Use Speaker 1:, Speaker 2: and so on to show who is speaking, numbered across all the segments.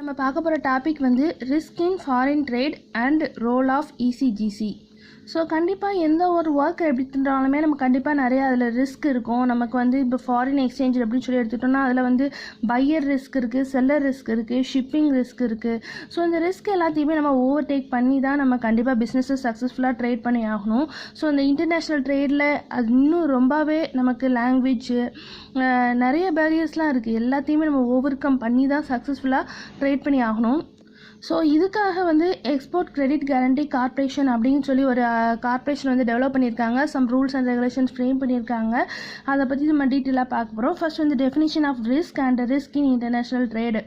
Speaker 1: நம்ம பார்க்க போகிற டாபிக் வந்து risk in foreign trade and role of ECGC. So கண்டிப்பாக எந்த ஒரு ஒர்க் எடுத்துட்டாலுமே நம்ம கண்டிப்பாக நிறைய அதில் ரிஸ்க் இருக்கும். நமக்கு வந்து இப்போ ஃபாரின் எக்ஸ்சேஞ்ச் அப்படின்னு சொல்லி எடுத்துட்டோம்னா அதில் வந்து பையர் ரிஸ்க் இருக்குது, செல்லர் ரிஸ்க் இருக்குது, ஷிப்பிங் ரிஸ்க் இருக்குது. ஸோ இந்த ரிஸ்க் எல்லாத்தையுமே நம்ம ஓவர்டேக் பண்ணி தான் நம்ம கண்டிப்பாக பிஸ்னஸை சக்ஸஸ்ஃபுல்லாக ட்ரேட் பண்ணி ஆகணும். ஸோ இந்த இன்டர்நேஷ்னல் ட்ரேடில் அது இன்னும் ரொம்பவே நமக்கு லாங்குவேஜ் நிறைய பேரியர்ஸ்லாம் இருக்குது. எல்லாத்தையுமே நம்ம ஓவர் கம் பண்ணி தான் சக்ஸஸ்ஃபுல்லாக ட்ரேட் பண்ணி ஆகணும். ஸோ இதுக்காக வந்து எக்ஸ்போர்ட் கிரெடிட் கேரண்டி கார்ப்பரேஷன் அப்படின்னு சொல்லி ஒரு கார்ப்பரேஷன் வந்து டெவலப் பண்ணியிருக்காங்க. Some rules and regulations frame பண்ணியிருக்காங்க. அதை பற்றி நம்ம டீட்டெயிலாக பார்க்க போகிறோம். ஃபர்ஸ்ட் வந்து definition of risk and risk in international trade.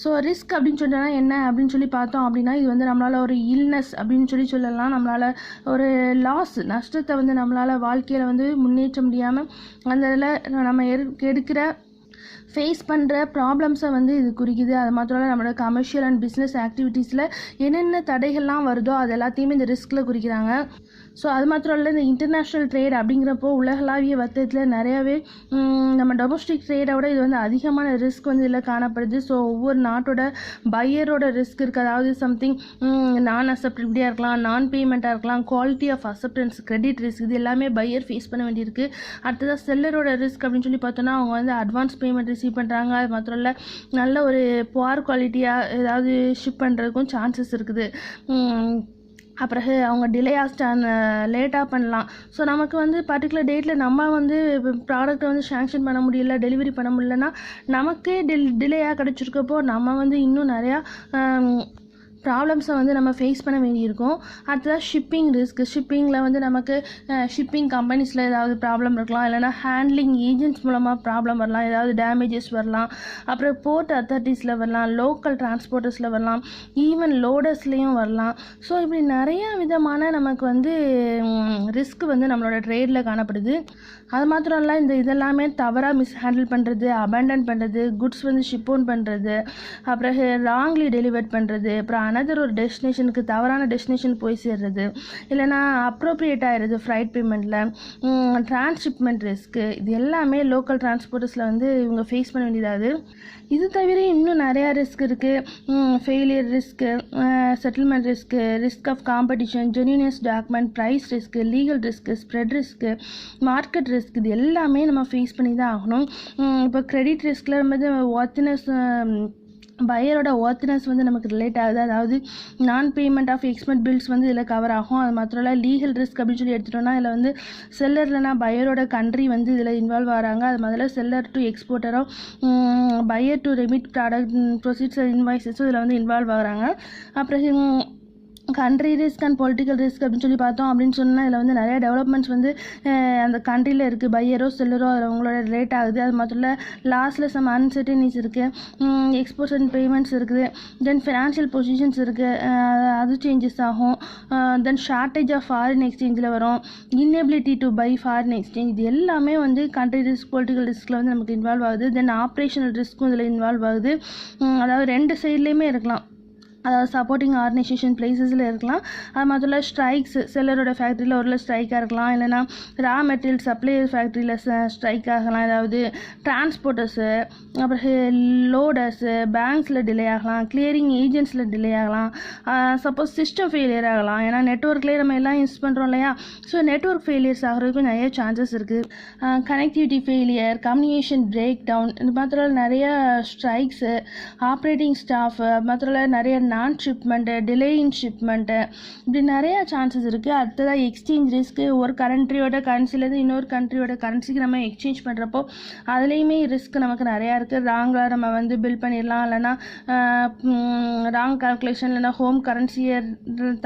Speaker 1: So risk அப்படின்னு சொல்லிட்டோன்னா என்ன அப்படின்னு சொல்லி பார்த்தோம் அப்படின்னா, இது வந்து நம்மளால் ஒரு இல்னஸ் அப்படின்னு சொல்லலாம். நம்மளால் ஒரு நஷ்டத்தை வந்து நம்மளால் வாழ்க்கையில் வந்து முன்னேற்ற முடியாமல் அந்த இதில் நம்ம எடுக்கிற ஃபேஸ் பண்ணுற ப்ராப்ளம்ஸை வந்து இது குறிக்குது. அது மாத்திரம் இல்லை, நம்மளோட கமர்ஷியல் அண்ட் பிஸ்னஸ் ஆக்டிவிட்டீஸில் என்னென்ன தடைகள்லாம் வருதோ அது எல்லாத்தையுமே இந்த ரிஸ்கில் குறிக்கிறாங்க. ஸோ அது மாத்திரம் இல்லை, இந்த இன்டர்நேஷ்னல் ட்ரேட் அப்படிங்கிறப்போ உலகளாவிய வர்த்தகத்தில் நிறையாவே நம்ம டொமஸ்டிக் ட்ரேடை விட இது வந்து அதிகமான ரிஸ்க் வந்து இதில் காணப்படுது. ஸோ ஒவ்வொரு நாட்டோட பையரோட ரிஸ்க் இருக்குது. அதாவது சம்திங் நான் அக்செப்டபிலிட்டியாக இருக்கலாம், நான் பேமெண்ட்டாக இருக்கலாம், quality of acceptance, credit risk, இது எல்லாமே பையர் ஃபேஸ் பண்ண வேண்டியிருக்கு. அடுத்ததாக செல்லரோட ரிஸ்க் அப்படின்னு சொல்லி பார்த்தோன்னா அவங்க வந்து அட்வான்ஸ் பேமெண்ட் ரிசீவ் பண்ணுறாங்க. அது மாத்திரம் இல்லை, நல்ல ஒரு புவர் குவாலிட்டியாக ஏதாவது ஷிப் பண்ணுறதுக்கும் சான்சஸ் இருக்குது. அப்புறம் அவங்க லேட்டாக பண்ணலாம். ஸோ நமக்கு வந்து பர்டிகுலர் டேட்டில் நம்ம வந்து ப்ராடக்ட்டை வந்து சேங்ஷன் பண்ண முடியல, டெலிவரி பண்ண முடியலன்னா நமக்கே டிலேயாக கிடச்சிருக்கப்போ நம்ம வந்து இன்னும் நிறையா ப்ராப்ளம்ஸை வந்து நம்ம ஃபேஸ் பண்ண வேண்டியிருக்கும். அடுத்ததாக ஷிப்பிங் ரிஸ்க். ஷிப்பிங்கில் வந்து நமக்கு ஷிப்பிங் கம்பெனிஸில் ஏதாவது ப்ராப்ளம் இருக்கலாம், இல்லைனா ஹேண்ட்லிங் ஏஜென்ட்ஸ் மூலமாக ப்ராப்ளம் வரலாம், ஏதாவது டேமேஜஸ் வரலாம். அப்புறம் போர்ட் அத்தாரிட்டிஸில் வரலாம், லோக்கல் டிரான்ஸ்போர்ட்டர்ஸில் வரலாம், ஈவன் லோடர்ஸ்லேயும் வரலாம். ஸோ இப்படி நிறையா விதமான நமக்கு வந்து ரிஸ்க் வந்து நம்மளோட ட்ரேடில் காணப்படுது. அது மாத்திரம் இல்லை, இதெல்லாமே தவறாக மிஸ்ஹேண்டில் பண்ணுறது, அபேண்டன் பண்ணுறது, குட்ஸ் வந்து ஷிப் ஓன் பண்ணுறது, அப்புறம் ராங்லி டெலிவர்ட் பண்ணுறது, அப்புறம் அனதர் ஒரு டெஸ்டினேஷனுக்கு தவறான டெஸ்டினேஷன் போய் சேர்றது, இல்லைனா அப்ரோப்ரியேட் ஆகிடுது ஃப்ளைட் பேமெண்ட்டில், டிரான்ஸ்ஷிப்மெண்ட் ரிஸ்க்கு, இது எல்லாமே லோக்கல் டிரான்ஸ்போர்ட்டர்ஸில் வந்து இவங்க ஃபேஸ் பண்ண வேண்டியதாகுது. இது தவிர இன்னும் நிறையா ரிஸ்க் இருக்குது. Failure risk, settlement risk, risk of competition, genuineness document, price risk, legal risk, spread risk, market risk, இது எல்லாமே நம்ம ஃபேஸ் பண்ணி தான் ஆகணும். இப்போ கிரெடிட் ரிஸ்கில் வந்து ஒர்த்தினஸ், பையரோட ஒர்த்தினஸ் வந்து நமக்கு ரிலேட் ஆகுது. அதாவது நான் பேமெண்ட் ஆஃப் எக்ஸ்பென்ட் பில்ஸ் வந்து இதில் கவர் ஆகும். அது மாத்திரம் இல்லை, லீகல் ரிஸ்க் அப்படின்னு சொல்லி எடுத்துட்டோம்னா இதில் வந்து செல்லர்லனா பையரோட கண்ட்ரி வந்து இதில் இன்வால்வ் ஆகிறாங்க. அது முதல்ல செல்லர் டு எக்ஸ்போர்ட்டரோ buyer to remit product proceeds இன்வாய்ஸஸும் இதில் வந்து இன்வால்வ் ஆகிறாங்க. அப்புறம் country risk and political risk அப்படின்னு சொல்லி பார்த்தோம் அப்படின்னு சொன்னால் இதில் வந்து நிறைய டெவலப்மெண்ட்ஸ் வந்து அந்த கண்ட்ரியில் இருக்குது. பையரோ செல்லரோ அதில் அவங்களோட ரிலேட் ஆகுது. அது மாத்திரம் இல்லை, லாஸ்ட்டில் சம் அன்சர்டனிஸ் இருக்குது, எக்ஸ்போர்ட்ஸ் அண்ட் பேமெண்ட்ஸ் இருக்குது, தென் ஃபினான்ஷியல் பொசிஷன்ஸ் இருக்குது, அது சேஞ்சஸ் ஆகும். தென் ஷார்ட்டேஜ் ஆஃப் ஃபாரின் எக்ஸ்சேஞ்சில் வரும், inability to buy foreign exchange, இது எல்லாமே வந்து கண்ட்ரி ரிஸ்க், பொலிட்டிக்கல் ரிஸ்கில் வந்து நமக்கு இன்வால்வ் ஆகுது. தென் ஆப்ரேஷனல் ரிஸ்க்கும் இதில் இன்வால்வ் ஆகுது. அதாவது ரெண்டு சைட்லேயுமே இருக்கலாம். அதாவது சப்போர்ட்டிங் ஆர்கனைசேஷன் பிளேசஸில் இருக்கலாம். அது மாத்திரம் இல்லை, ஸ்ட்ரைக்ஸ், செல்லரோட ஃபேக்ட்ரியில் ஒரு ஸ்ட்ரைக்காக இருக்கலாம், இல்லைனா ரா மெட்டீரியல் சப்ளையர் ஃபேக்ட்ரியில் ஸ்ட்ரைக் ஆகலாம், ஏதாவது டிரான்ஸ்போர்ட்டர்ஸு, அப்புறம் லோடர்ஸு, பேங்க்ஸில் டிலே ஆகலாம், கிளியரிங் ஏஜென்ட்ஸில் டிலே ஆகலாம், சப்போஸ் சிஸ்டம் ஃபெயிலியர் ஆகலாம். ஏன்னா நெட்ஒர்க்லேயே நம்ம எல்லாம் யூஸ் பண்ணுறோம் இல்லையா. ஸோ நெட்ஒர்க் ஃபெயிலியர்ஸ் ஆகிறதுக்கும் நிறைய சான்சஸ் இருக்குது. Connectivity failure, communication break down, இது மாத்திரம் நிறைய ஸ்ட்ரைக்ஸு, ஆப்ரேட்டிங் ஸ்டாஃப், மாத்திரம் நிறைய நான் ஷிப்மெண்ட்டு, டிலே இன் ஷிப்மெண்ட்டு, இப்படி நிறையா சான்சஸ் இருக்குது. அடுத்ததாக எக்ஸ்சேஞ்ச் ரிஸ்க்கு. ஒரு கண்ட்ரியோட கரன்சிலேருந்து இன்னொரு கண்ட்ரியோட கரன்சிக்கு நம்ம எக்ஸ்சேஞ்ச் பண்ணுறப்போ அதுலேயுமே ரிஸ்க் நமக்கு நிறையா இருக்குது. ராங்காக நம்ம வந்து பில் பண்ணிடலாம், இல்லைனா ராங் கால்குலேஷன், இல்லைனா ஹோம் கரன்சியை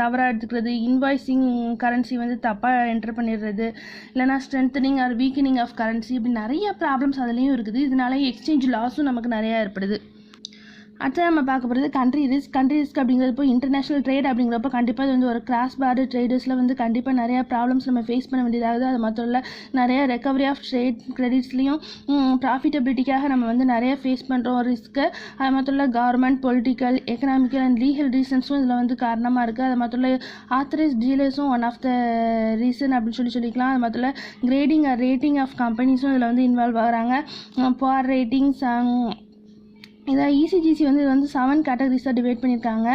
Speaker 1: தவறாக எடுத்துக்கிறது, இன்வாய்ஸிங் கரன்சி வந்து தப்பாக என்டர் பண்ணிடுறது, இல்லைனா strengthening or weakening of currency, இப்படி நிறைய ப்ராப்ளம்ஸ் அதுலேயும் இருக்குது. இதனால எக்ஸ்சேஞ்ச் லாஸும் நமக்கு நிறையா ஏற்படுது. அடுத்து நம்ம பார்க்க போகிறது கண்ட்ரி ரிஸ்க். கண்ட்ரி ரிஸ்க் அப்படிங்கிறப்போ இன்டர்நேஷ்னல் ட்ரேட் அப்படிங்கிறப்போ கண்டிப்பாக இது வந்து ஒரு கிராஸ் பார்டர் ட்ரேடர்ஸில் வந்து கண்டிப்பாக நிறையா ப்ராப்ளம்ஸ் நம்ம ஃபேஸ் பண்ண வேண்டியதாகுது. அது மாத்திரம் இல்லை, நிறைய ரெக்கவரி ஆஃப் ட்ரேட் கிரெடிட்ஸ்லையும் ப்ராஃபிட்டபிலிட்டிக்காக நம்ம வந்து நிறைய ஃபேஸ் பண்ணுறோம் ரிஸ்க்கு. அது மாத்திரம் இல்லை, government, political, economical and legal ரீசன்ஸும் இதில் வந்து காரணமாக இருக்குது. அது மாத்திரம் இல்லை, ஆத்தரைஸ் டீலர்ஸும் ஒன் ஆஃப் த ரீசன் அப்படின்னு சொல்லிக்கலாம். அது மாத்திரம் இல்லை, கிரேடிங் ரேட்டிங் ஆஃப் கம்பெனிஸும் இதில் வந்து இன்வால்வ் ஆகிறாங்க. புவர் ரேட்டிங்ஸ், இதை இசிஜிசி வந்து இது வந்து 7 கேட்டகரிஸாக டிவைட் பண்ணியிருக்காங்க.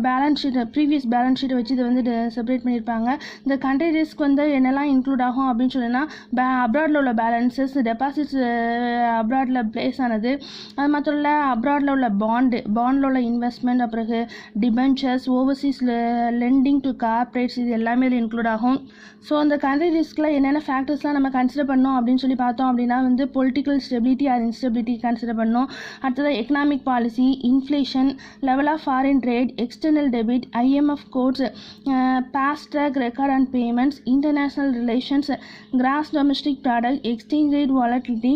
Speaker 1: பேலன்ஸ் ஷீட் ப்ரீவியஸ் பேலன்ஸ் ஷீட்டை வச்சு இதை வந்து செப்பரேட் பண்ணியிருப்பாங்க. இந்த கண்ட்ரி ரிஸ்க் வந்து என்னெல்லாம் இன்க்ளூட் ஆகும் அப்படின்னு சொன்னீங்கன்னா அப்ராடில் உள்ள பேலன்சஸ், டெபாசிட்ஸ் அப்ராடில் பிளேஸ் ஆனது, அது மாத்திரம் இல்லை அப்ராடில் உள்ள பாண்டில் உள்ள இன்வெஸ்ட்மெண்ட், அப்புறம் debentures, overseas lending to corporates, இது எல்லாமே இதில் இன்க்ளூட் ஆகும். ஸோ அந்த கண்ட்ரி ரிஸ்கில் என்னென்ன ஃபேக்டர்ஸ்லாம் நம்ம கன்சிடர் பண்ணோம் அப்படின்னு சொல்லி பார்த்தோம் அப்படின்னா வந்து political stability or instability consider பண்ணோம். அடுத்தது economic policy, inflation, level of foreign trade, external debit, IMF quotes, past track record and payments, international relations, gross domestic product, exchange rate volatility,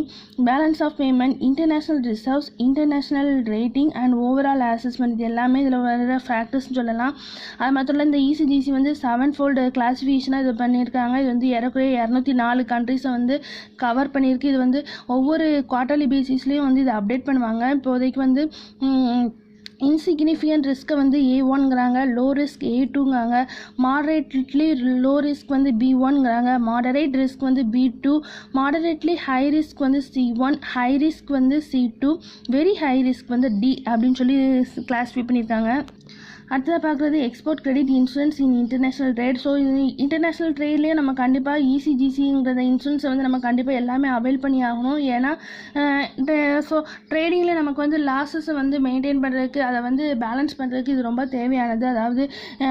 Speaker 1: balance of payment, international reserves, international rating and overall assessment, இது எல்லாமே இதில் வர ஃபேக்டர்ஸ்னு சொல்லலாம். அது மாத்திரம் இல்லை இந்த ECGC வந்து 7-fold கிளாஸிஃபிகேஷனாக இது பண்ணியிருக்காங்க. இது வந்து ஏறக்குறைய 204 கண்ட்ரிஸை வந்து கவர் பண்ணியிருக்கு. இது வந்து ஒவ்வொரு குவார்ட்டர்லி பேசிஸ்லேயும் வந்து இதை அப்டேட் பண்ணுவாங்க. இப்போதைக்கு வந்து இன்சிக்னிஃபிகண்ட் ரிஸ்க்கை வந்து A1ங்கிறாங்க, லோ ரிஸ்க் A2ங்கிறாங்க, மாடரேட்லி லோ ரிஸ்க் வந்து B1ங்கிறாங்க, மாடரேட் ரிஸ்க் வந்து B2, மாடரேட்லி ஹை ரிஸ்க் வந்து C1, ஹை ரிஸ்க் வந்து C2, வெரி ஹை ரிஸ்க் வந்து D அப்படின்னு சொல்லி கிளாஸிஃபை பண்ணியிருக்காங்க. அடுத்ததாக பார்க்குறது எக்ஸ்போர்ட் கிரெடிட் இன்சூரன்ஸ் இன் இன்டர்நேஷ்னல் ட்ரேட். ஸோ இது இன்டர்நேஷ்னல் ட்ரேட்லேயே நம்ம கண்டிப்பாக இசிஜிசிங்கிற இன்சூரன்ஸை வந்து நம்ம கண்டிப்பாக எல்லாமே அவைல் பண்ணி ஆகணும். ஏன்னா ஸோ ட்ரேடிங்கில் நமக்கு வந்து லாஸஸை வந்து மெயின்டைன் பண்ணுறதுக்கு, அதை வந்து பேலன்ஸ் பண்ணுறதுக்கு இது ரொம்ப தேவையானது. அதாவது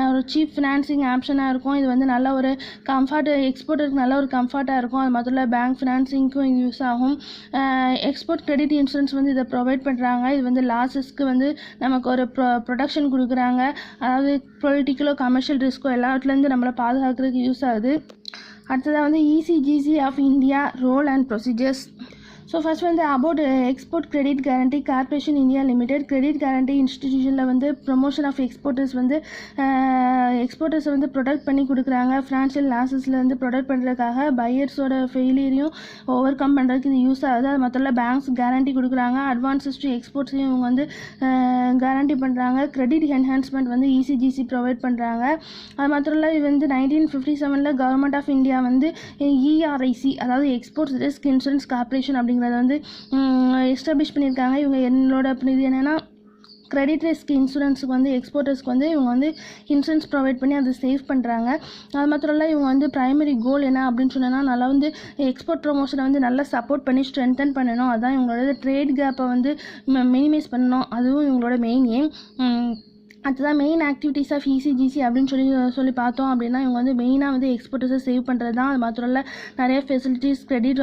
Speaker 1: ஒரு சீப் ஃபினான்சிங் ஆப்ஷனாக இருக்கும். இது வந்து நல்ல ஒரு கம்ஃபர்ட், எக்ஸ்போர்ட்டருக்கு நல்ல ஒரு கம்ஃபர்ட்டாக இருக்கும். அது மட்டும் இல்லை பேங்க் ஃபினான்சிங்க்கும் இது யூஸ் ஆகும். எக்ஸ்போர்ட் கிரெடிட் இன்சூரன்ஸ் வந்து இதை ப்ரொவைட் பண்ணுறாங்க. இது வந்து லாஸஸ்க்கு வந்து நமக்கு ஒரு ப்ரொடக்ஷன் கொடுக்குறாங்க. அதாவது பொலிட்டிக்கலோ கமர்ஷியல் ரிஸ்க்கோ எல்லாத்துலேருந்து நம்மளை பாதுகாக்கிறதுக்கு யூஸ் ஆகுது. அடுத்ததாக வந்து ECGC of India role and procedures. So first வந்து about export credit guarantee corporation India limited. Credit guarantee இன்ஸ்டிடியூஷனில் வந்து ப்ரொமோஷன் ஆஃப் எக்ஸ்போர்ட்டர்ஸ் வந்து எக்ஸ்போர்ட்டர்ஸை வந்து ப்ரொடெக்ட் பண்ணி கொடுக்குறாங்க. ஃபினான்ஷியல் லாஸஸில் வந்து ப்ரொடெக்ட் பண்ணுறதுக்காக பையர்ஸோட ஃபெயிலியரையும் ஓவர் கம் பண்ணுறதுக்கு இது யூஸ் ஆகுது. அது மொத்தம் பேங்க்ஸ் கேரண்டி கொடுக்குறாங்க. அட்வான்சஸ் டு எக்ஸ்போர்ட்ஸையும் இவங்க வந்து கேரண்டி பண்ணுறாங்க. கிரெடிட் என்ஹான்ஸ்மெண்ட் வந்து இசிஜிசி ப்ரொவைட் பண்ணுறாங்க. அது மாத்திரம் இல்லை இது வந்து 1957 கவர்மெண்ட் ஆஃப் இந்தியா வந்து ERIC அதாவது எக்ஸ்போர்ட்ஸ் ரிஸ்க் இன்சூரன்ஸ் கார்பரேஷன் அப்படிங்கிறத வந்து எஸ்டாப்ளிஷ் பண்ணியிருக்காங்க. இவங்க என்னோட இது என்னென்னா கிரெடிட் ரிஸ்க் இன்சூரன்ஸுக்கு வந்து எக்ஸ்போர்ட்டர்ஸ்க்கு வந்து இவங்க வந்து இன்சூரன்ஸ் ப்ரொவைட் பண்ணி அதை சேவ் பண்ணுறாங்க. அது மாத்திரம் இல்லை இவங்க வந்து ப்ரைமரி கோல் என்ன அப்படின்னு சொன்னால் நல்லா வந்து எக்ஸ்போர்ட் ப்ரொமோஷனை வந்து நல்லா சப்போர்ட் பண்ணி ஸ்ட்ரென்தன் பண்ணணும். அதுதான் இவங்களோட ட்ரேட் கேப்பை வந்து மினிமைஸ் பண்ணணும். அதுவும் இவங்களோட மெயின் எய்ம். அதுதான் மெயின் ஆக்டிவிட்டீஸ் ஆஃப் இசிஜிசி அப்படின்னு சொல்லி பார்த்தோம் அப்படின்னா இவங்க வந்து மெயினாக வந்து எக்ஸ்போர்ட்டர்ஸை சேவ் பண்ணுறது தான். அது மாத்திரம் இல்லை நிறைய ஃபெசிலிட்டிஸ், கிரெடிட்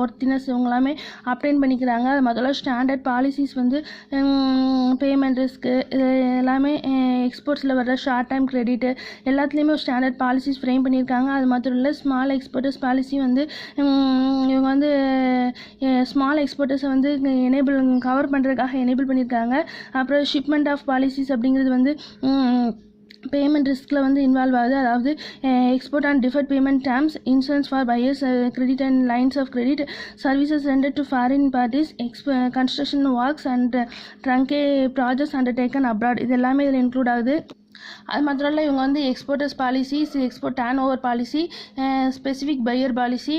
Speaker 1: ஒர்த்தினஸ் இவங்களாமே அப்டைன் பண்ணிக்கிறாங்க. அது மாத்திரம் இல்லை ஸ்டாண்டர்ட் பாலிசிஸ் வந்து பேமெண்ட் ரிஸ்க்கு இது எல்லாமே எக்ஸ்போர்ட்ஸில் வர்ற ஷார்ட் டைம் கிரெடிட்டு எல்லாத்துலேயுமே ஒரு ஸ்டாண்டர்ட் பாலிசிஸ் ஃப்ரேம் பண்ணியிருக்காங்க. அது மாத்திரம் இல்லை ஸ்மால் எக்ஸ்போர்ட்டர்ஸ் பாலிசி வந்து இவங்க வந்து ஸ்மால் எக்ஸ்போர்ட்டர்ஸை வந்து கவர் பண்ணுறதுக்காக எனேபிள் பண்ணியிருக்காங்க. அப்புறம் ஷிப்மெண்ட் ஆஃப் பாலிசிஸ் அப்படிங்கிறது வந்து பேமெண்ட் ரிஸ்கில் வந்து இன்வால்வ் ஆகுது. அதாவது export and deferred payment terms, insurance for buyers, credit and lines of credit, services rendered to foreign parties, construction works and turnkey projects undertaken abroad, இது எல்லாமே இதில் இன்க்ளூட் ஆகுது. அது மாத்திரம் இல்லை இவங்க வந்து exporters policies, export turnover policy, specific buyer policy,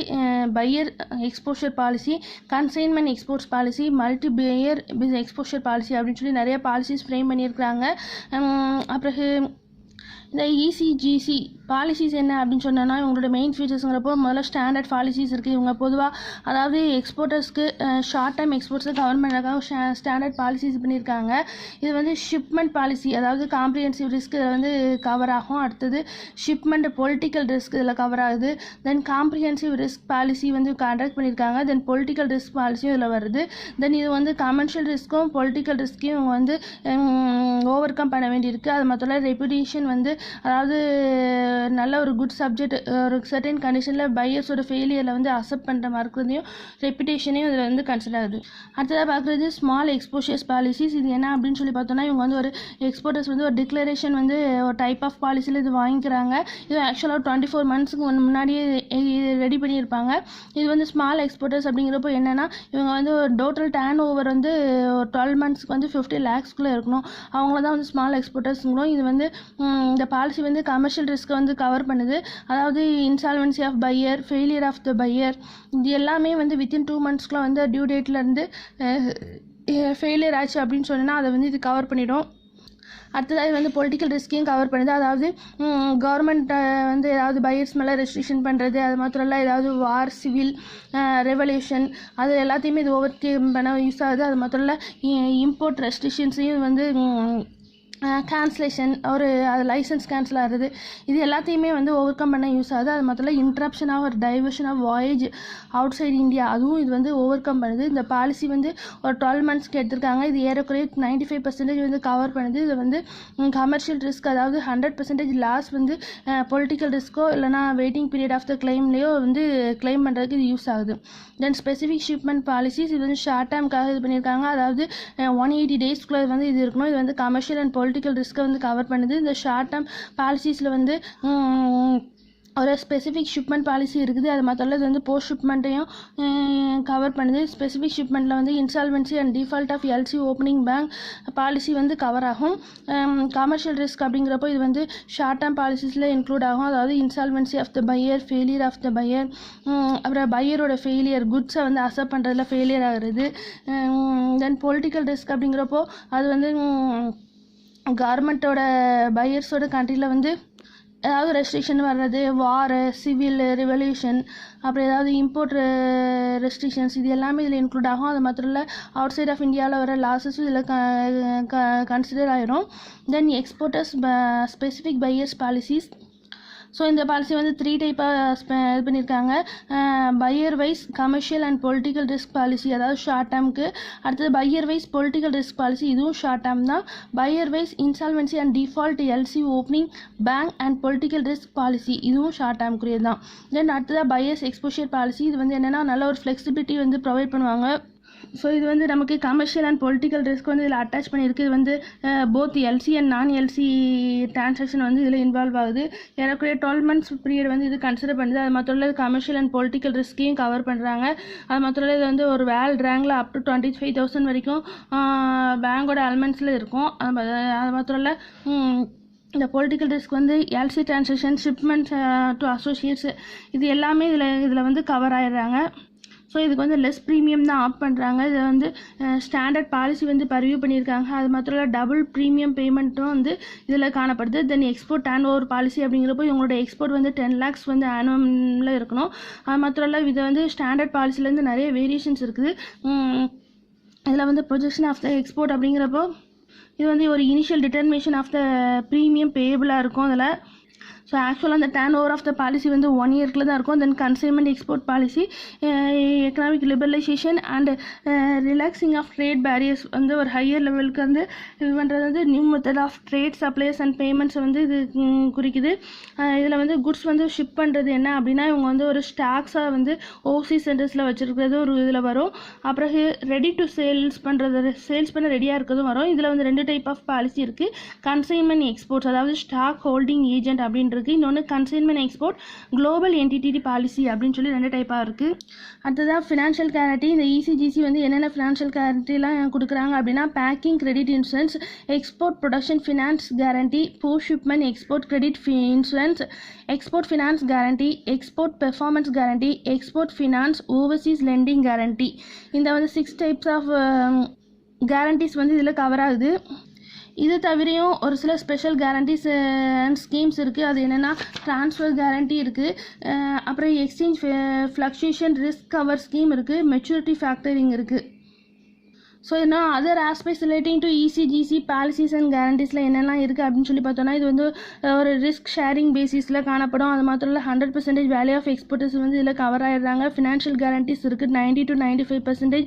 Speaker 1: buyer exposure policy, consignment exports policy, multi buyer exposure policy அப்படின்னு சொல்லி நிறைய பாலிசிஸ் ஃப்ரேம் பண்ணியிருக்கிறாங்க. அப்புறம் இந்த இசிஜிசி பாலிசிஸ் என்ன அப்படின்னு சொன்னோன்னா இவங்களோட மெயின் ஃபீச்சர்ஸுங்கிறப்போ முதல்ல ஸ்டாண்டர்ட் பாலிசிஸ் இருக்குது. இவங்க பொதுவாக அதாவது எக்ஸ்போர்ட்டர்ஸ்க்கு ஷார்ட் டைம் எக்ஸ்போர்ட்ஸை கவர் பண்ணுறதுக்காக ஸ்டாண்டர்ட் பாலிசிஸ் பண்ணியிருக்காங்க. இது வந்து ஷிப்மெண்ட் பாலிசி, அதாவது காம்ப்ரிஹென்சிவ் ரிஸ்க் இதில் வந்து கவர் ஆகும். அடுத்தது ஷிப்மெண்ட் பொலிட்டிக்கல் ரிஸ்க் இதில் கவர் ஆகுது. தென் காம்ப்ரிஹென்சிவ் ரிஸ்க் பாலிசி வந்து கண்டக்ட் பண்ணியிருக்காங்க. தென் பொலிட்டிக்கல் ரிஸ்க் பாலிசியும் இதில் வருது. தென் இது வந்து கமர்ஷியல் ரிஸ்க்கும் பொலிட்டிக்கல் ரிஸ்க்கையும் இவங்க வந்து ஓவர் கம் பண்ண வேண்டியிருக்கு. அது மொத்தம் ரெப்யூட்டேஷன் வந்து அதாவது நல்ல ஒரு குட் சப்ஜெக்ட் ஒரு சர்டன் கண்டிஷனில் பையர்ஸோட ஃபெயிலியரில் வந்து அக்செப்ட் பண்ணுற மாதிரி இருக்கிறதையும் ரெப்யூட்டேஷனையும் இதில் வந்து கன்சிடர் ஆகுது. அடுத்ததாக பார்க்குறது ஸ்மால் எக்ஸ்போஷர்ஸ் பாலிசிஸ். இது என்ன அப்படின்னு சொல்லி பார்த்தோன்னா இவங்க வந்து ஒரு எக்ஸ்போர்ட்டர்ஸ் வந்து ஒரு டிக்ளரேஷன் வந்து ஒரு டைப் ஆஃப் பாலிசியில் இது வாங்கிக்கிறாங்க. இது ஆக்சுவலாக 24 மந்த்ஸுக்கு முன்னாடியே ரெடி பண்ணியிருப்பாங்க. இது வந்து ஸ்மால் எக்ஸ்போர்ட்டர்ஸ் அப்படிங்கிறப்போ என்னென்னா இவங்க வந்து ஒரு டோட்டல் டேர்ன் ஓவர் வந்து ஒரு 12 மந்த்ஸ்க்கு வந்து 50 lakhsக்குள்ளே இருக்கணும். அவங்கள தான் வந்து ஸ்மால் எக்ஸ்போர்ட்டர்ஸுங்களும். இது வந்து இந்த பாலிசி வந்து கமர்ஷியல் ரிஸ்க்கை வந்து கவர் பண்ணுது. அதாவது insolvency of buyer, failure of the buyer, இது எல்லாமே வந்து வித்தின் 2 மந்த்ஸ்க்குள்ள வந்து டியூ டேட்லேருந்து ஃபெயிலியர் ஆச்சு அப்படின்னு சொன்னால் அதை வந்து இது கவர் பண்ணிடும். அடுத்ததாக வந்து பொலிட்டிக்கல் ரிஸ்க்கையும் கவர் பண்ணுது. அதாவது கவர்மெண்ட் வந்து ஏதாவது பையர்ஸ் மேலே ரெஸ்ட்ரிக்ஷன் பண்ணுறது, அது மாத்திரம் இல்லை ஏதாவது வார், சிவில், ரெவல்யூஷன், அது எல்லாத்தையுமே இது ஓவர் கம் பண்ண யூஸ் ஆகுது. அது மாத்திரம் இல்லை இம்போர்ட் ரெஸ்ட்ரிக்ஷன்ஸையும் வந்து கேன்சலேஷன் அது லைசன்ஸ் கேன்சல் ஆகுது, இது எல்லாத்தையுமே வந்து ஓவர் கம் பண்ண யூஸ் ஆகுது. அது மாத்திரம் interruption of diversion of voyage outside India, அதுவும் இது வந்து ஓவர் கம் பண்ணுது. இந்த பாலிசி வந்து ஒரு 12 monthsக்கு எடுத்திருக்காங்க. இது ஏறக்குறைய 95% வந்து கவர் பண்ணுது. இது வந்து கமர்ஷியல் ரிஸ்க், அதாவது 100% லாஸ் வந்து பொலிட்டிக்கல் ரிஸ்க்கோ இல்லைனா வெயிட்டிங் பீரியட் ஆஃப் த கிளைம்லேயோ வந்து கிளைம் பண்ணுறதுக்கு இது யூஸ் ஆகுது. தென் ஸ்பெசிஃபிக் ஷிப்மெண்ட் பாலிசிஸ், இது வந்து ஷார்ட் டேர்முக்காக இது பண்ணியிருக்காங்க. அதாவது 180 daysக்குள்ளே வந்து இது இருக்கணும். இது வந்து கமர்ஷியல் அண்ட் பொலிட்டிக்கல் ரிஸ்க்கை வந்து கவர் பண்ணுது. இந்த ஷார்ட் டேர்ம் பாலிசிஸில் வந்து ஒரு ஸ்பெசிஃபிக் ஷிப்மெண்ட் பாலிசி இருக்குது. அது மாத்திரம் இது வந்து போஸ்ட் ஷிப்மெண்ட்டையும் கவர் பண்ணுது. ஸ்பெசிஃபிக் ஷிப்மெண்ட்டில் வந்து insolvency and default of LC opening bank policy வந்து கவர் ஆகும். கமர்ஷியல் ரிஸ்க் அப்படிங்கிறப்போ இது வந்து ஷார்ட் டேர்ம் பாலிசிஸில் இன்க்ளூட் ஆகும். அதாவது insolvency of the buyer, failure of the buyer, அப்புறம் பையரோட ஃபெயிலியர், குட்ஸை வந்து அக்செப்ட் பண்ணுறதுல ஃபெயிலியர் ஆகிறது. தென் பொலிட்டிக்கல் ரிஸ்க் அப்படிங்கிறப்போ அது வந்து கவர்மெண்ட்டோட பையர்ஸோட கண்ட்ரியில் வந்து ஏதாவது ரெஸ்ட்ரிக்ஷன் வர்றது, வாரு, சிவில், ரெவல்யூஷன், அப்புறம் ஏதாவது இம்போர்ட் ரெஸ்ட்ரிக்ஷன்ஸ், இது எல்லாமே இதில் இன்க்ளூட் ஆகும். அது மாத்திரம் இல்லை அவுட் சைட் ஆஃப் இந்தியாவில் வர லாஸஸும் இதில் கன்சிடர் ஆகிரும். Then exporters specific buyers policies. So இந்த பாலிசி வந்து 3 டைப்பாக இது பண்ணியிருக்காங்க. Buyer wise commercial and political risk policy, அதாவது ஷார்ட் டேர்முக்கு. அடுத்தது buyer wise political risk policy, இதுவும் ஷார்ட் டேர்ம் தான். Buyer wise insolvency and default LC opening bank and political risk policy, இதுவும் ஷார்ட் டேர்முக்குரியது தான். தென் அடுத்ததாக பையர்ஸ் எக்ஸ்போஷர் பாலிசி, இது வந்து என்னென்னா நல்ல ஒரு ஃப்ளெக்சிபிலிட்டி வந்து ப்ரொவைட் பண்ணுவாங்க. ஸோ இது வந்து நமக்கு கமர்ஷியல் அண்ட் பொலிட்டிக்கல் ரிஸ்க் வந்து இதில் அட்டாச் பண்ணியிருக்கு. இது வந்து போத் எல்சி அண்ட் நான் எல்சி டிரான்சாக்ஷன் வந்து இதில் இன்வால்வ் ஆகுது. ஏறக்குறைய 12 months பீரியட் வந்து இது கன்சிடர் பண்ணுது. அது மாத்திரம் இல்லை கமர்ஷியல் அண்ட் பொலிட்டிக்கல் ரிஸ்க்கையும் கவர் பண்ணுறாங்க. அது மாத்திரம் இல்லை இது வந்து ஒரு வேல்ட் ரேங்கில் அப் டு 25,000 வரைக்கும் பேங்கோட அலமெண்ட்ஸில் இருக்கும். அது மாத்திரம் இல்லை இந்த பொலிட்டிக்கல் ரிஸ்க் வந்து LC transaction, shipment to Associates, இது எல்லாமே இதில் வந்து கவர் ஆகிடுறாங்க. ஸோ இதுக்கு வந்து லெஸ் ப்ரீமியம் தான் ஆப் பண்ணுறாங்க. இதை வந்து ஸ்டாண்டர்ட் பாலிசி வந்து பரிவியூ பண்ணியிருக்காங்க. அது மாத்திரம் இல்லை டபுள் ப்ரீமியம் பேமெண்ட்டும் வந்து இதில் காணப்படுது. தென் எக்ஸ்போர்ட் அண்ட் ஓவர் பாலிசி அப்படிங்கிறப்போ இவங்களோட எக்ஸ்போர்ட் வந்து 10 lakhs வந்து ஆனுவலில் இருக்கணும். அது மாத்திரம் இல்லை இதை வந்து ஸ்டாண்டர்ட் பாலிசிலேருந்து நிறைய வேரியேஷன்ஸ் இருக்குது. இதில் வந்து ப்ரொஜெக்ஷன் ஆஃப் த எக்ஸ்போர்ட் அப்படிங்கிறப்போ இது வந்து ஒரு initial determination of the premium பேபிளாக இருக்கும் அதில். ஸோ ஆக்சுவலாக அந்த turnover of the policy வந்து 1 yearக்குள்ள தான் இருக்கும். Then consignment export policy, economic liberalisation and relaxing of trade barriers வந்து ஒரு ஹையர் லெவலுக்கு வந்து இது பண்ணுறது வந்து new method of trade supplies and payments வந்து இது குறிக்குது. இதில் வந்து குட்ஸ் வந்து ஷிப் பண்ணுறது என்ன அப்படின்னா இவங்க வந்து ஒரு ஸ்டாக்ஸாக வந்து ஓசி சென்டர்ஸில் வச்சுருக்கிறது ஒரு இதில் வரும். அப்புறம் ரெடி டு சேல்ஸ் பண்ண ரெடியாக இருக்கிறதும் வரும். இதில் வந்து 2 டைப் ஆஃப் பாலிசி இருக்குது. கன்சைன்மெண்ட் எக்ஸ்போர்ட்ஸ், அதாவது ஸ்டாக் ஹோல்டிங் ஏஜென்ட் அப்படின்றது. இன்னொன்று consignment export global entity policy அப்படின்னு சொல்லி 2 டைப்பாக இருக்குது. அடுத்ததாக ஃபினான்ஷியல் கேரண்டி. இந்த இசிஜிசி வந்து என்னென்ன ஃபினான்ஷியல் கேரண்டிலாம் கொடுக்குறாங்க அப்படின்னா packing credit insurance, export production finance guarantee, post shipment export credit insurance, export finance guarantee, export performance guarantee, export finance overseas lending guarantee. இந்த வந்து 6 டைப்ஸ் ஆஃப் கேரண்டிஸ் வந்து இதில் கவர் ஆகுது. இது தவிரையும் ஒரு சில ஸ்பெஷல் கேரண்டிஸ் அண்ட் ஸ்கீம்ஸ் இருக்குது. அது என்னென்னா ட்ரான்ஸ்ஃபர் கேரண்டி இருக்குது, அப்புறம் exchange fluctuation risk cover scheme இருக்குது, மெச்சூரிட்டி ஃபேக்டரிங் இருக்குது. ஸோ இன்னும் other aspects relating to ECGC policies and கேரண்டிஸில் என்னெல்லாம் இருக்குது அப்படின்னு சொல்லி பார்த்தோன்னா இது வந்து ஒரு ரிஸ்க் ஷேரிங் பேசிஸில் காணப்படும். அது மாத்திரம் இல்லை 100% வேல்யூ ஆஃப் எக்ஸ்போர்ட்டர்ஸ் வந்து இதில் கவர் ஆகிடுறாங்க. ஃபினான்ஷியல் கேரண்டிஸ் இருக்குது 90 to 95%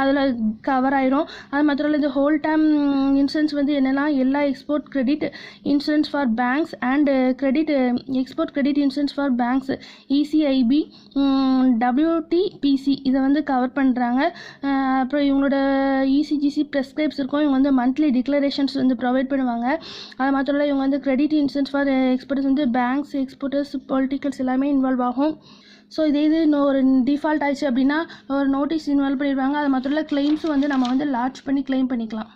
Speaker 1: அதில் கவர் ஆயிரும். அது மாத்திரம் இல்லை இந்த ஹோல் டைம் இன்சூரன்ஸ் வந்து என்னென்னா எல்லா export credit insurance for banks and export credit insurance for banks ECIB, WTPC இதை வந்து கவர் பண்ணுறாங்க. அப்புறம் இவங்களோட இசிஜிசி ப்ரெஸ்கிரைப்ஸ் இருக்கும். இவங்க வந்து மந்த்லி டிக்ளரேஷன்ஸ் வந்து ப்ரொவைட் பண்ணுவாங்க. அது மாத்திரம் இல்லை இவங்க வந்து கிரெடிட் இன்சூரன்ஸ் ஃபார் எக்ஸ்போர்ட்டர்ஸ் வந்து பேங்க்ஸ், எக்ஸ்போர்ட்டர்ஸ், பொலிட்டிக்கல்ஸ் எல்லாமே இன்வால்வ் ஆகும். ஸோ இது இன்னும் ஒரு டிஃபால்ட் ஆயிடுச்சு அப்படின்னா ஒரு நோட்டீஸ் இன்வால்வ் பண்ணிடுவாங்க. அது மாத்திரம் இல்லை கிளைம்ஸும் வந்து நம்ம வந்து லாட்ச் பண்ணி கிளைம் பண்ணிக்கலாம்.